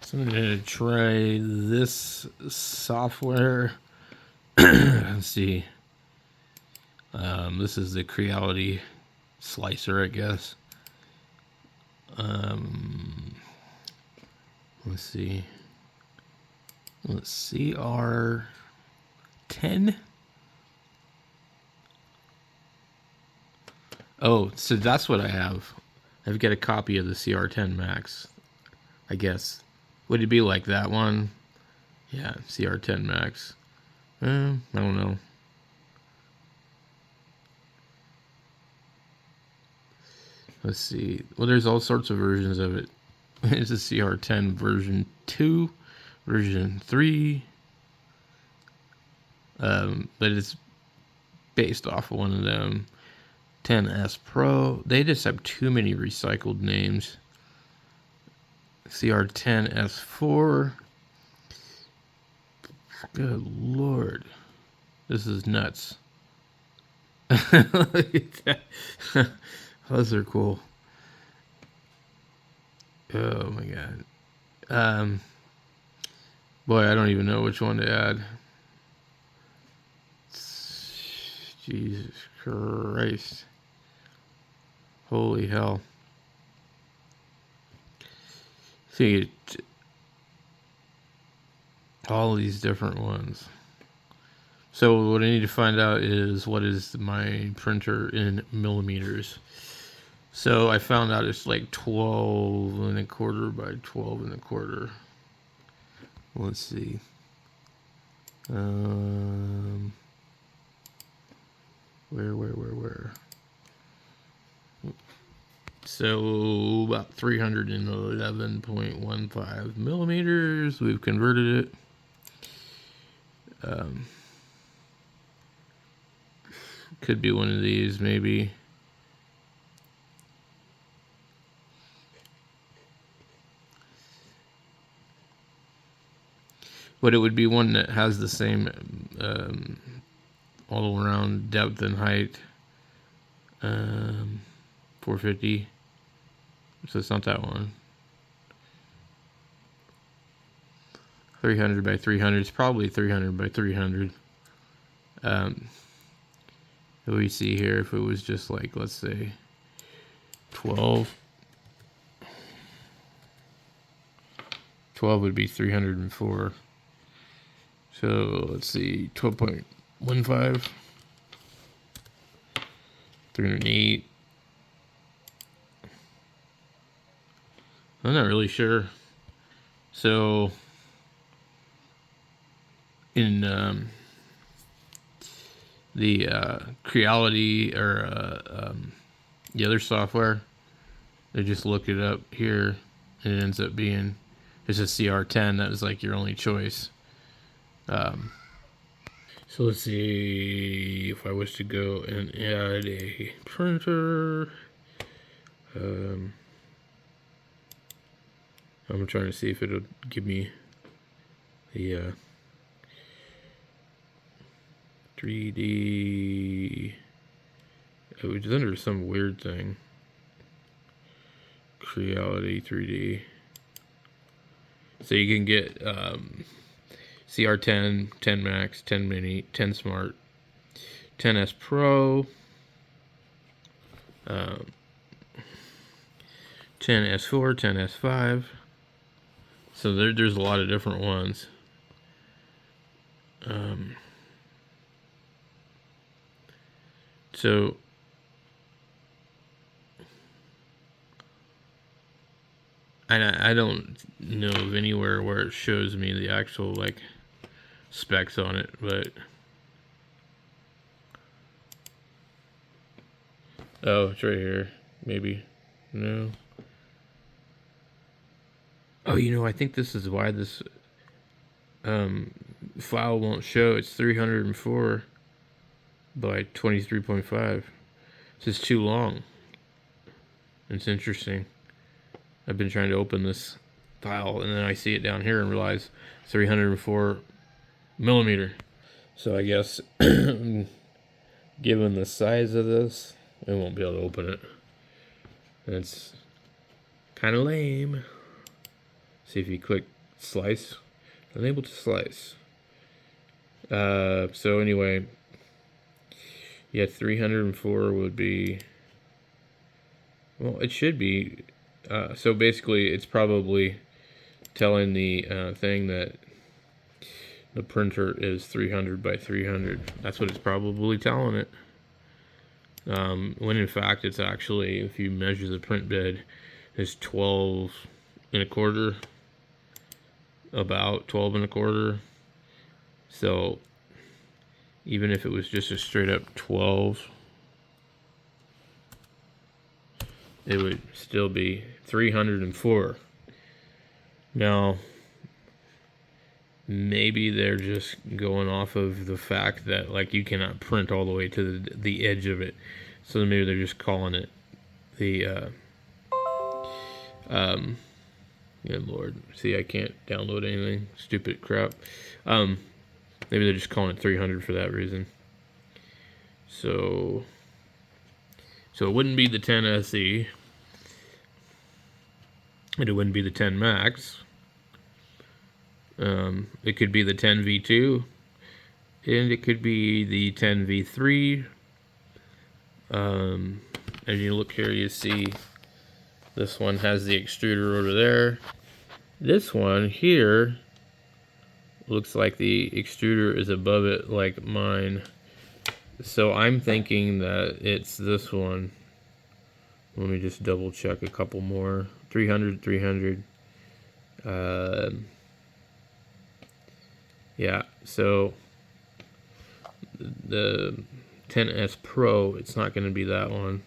So I'm gonna try this software. Let's see. This is the creality slicer, I guess. Let's see. Let's see, CR10. Oh, so that's what I have. I've got a copy of the CR10 Max, I guess. Would it be like that one? Yeah, CR10 Max. I don't know. Let's see. Well, there's all sorts of versions of it. It's a CR10 version 2, version 3. But it's based off of one of them. 10S Pro. They just have too many recycled names. CR10S4. Good Lord. This is nuts. Look at that. Those are cool. Oh my God. Boy, I don't even know which one to add. Jesus Christ. Holy hell. See, all these different ones. So what I need to find out is what is my printer in millimeters. So I found out it's like 12.25 by 12.25. Let's see. Where? So about 311.15 millimeters. We've converted it. Could be one of these, maybe. But it would be one that has the same all around depth and height. 450. So it's not that one. 300 by 300. It's probably 300 by 300. We see here if it was just like, let's say 12 would be 304. So let's see, 12.15, 308. I'm not really sure. So in the creality or the other software, they just look it up here, and it ends up being it's a CR10. That was like your only choice. So let's see if I wish to go and add a printer. I'm trying to see if it'll give me the 3D. It was under some weird thing. Creality 3D. So you can get CR10, 10 Max, 10 Mini, 10 Smart, 10S Pro, 10S4, 10S5. So there's a lot of different ones. So I don't know of anywhere where it shows me the actual like specs on it, but oh, it's right here. Maybe. No. Oh, I think this is why this file won't show. It's 304 by 23.5. It's just too long. It's interesting. I've been trying to open this file, and then I see it down here and realize 304 millimeter. So I guess given the size of this, I won't be able to open it. It's kind of lame. See if you click Slice. Unable to slice. So anyway, yeah, 304 would be, well, it should be, so basically it's probably telling the thing that the printer is 300 by 300. That's what it's probably telling it. When in fact it's actually, if you measure the print bed, is 12 and a quarter, about 12 and a quarter. So even if it was just a straight up 12, it would still be 304. Now, maybe they're just going off of the fact that, like, you cannot print all the way to the edge of it. So maybe they're just calling it the, good Lord. See, I can't download anything. Stupid crap. Maybe they're just calling it 300 for that reason. So it wouldn't be the 10 SE. And it wouldn't be the 10 Max. It could be the 10 V2. And it could be the 10 V3. As you look here, you see this one has the extruder over there. This one here looks like the extruder is above it, like mine. So I'm thinking that it's this one. Let me just double check a couple more. 300, 300. Yeah, so the 10S Pro, it's not going to be that one.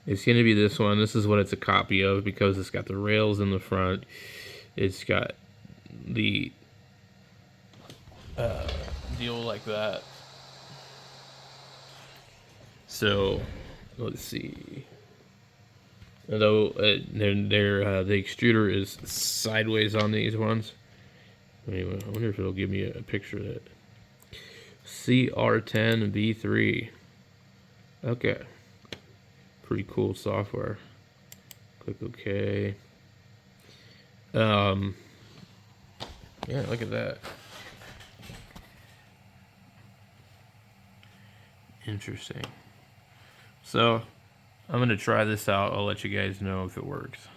It's going to be this one. This is what it's a copy of because it's got the rails in the front. It's got the deal like that. So let's see. Although the extruder is sideways on these ones. Anyway, I wonder if it'll give me a picture of that. CR10 V3. Okay. Pretty cool software. Click OK. Yeah, look at that. Interesting. So I'm going to try this out. I'll let you guys know if it works.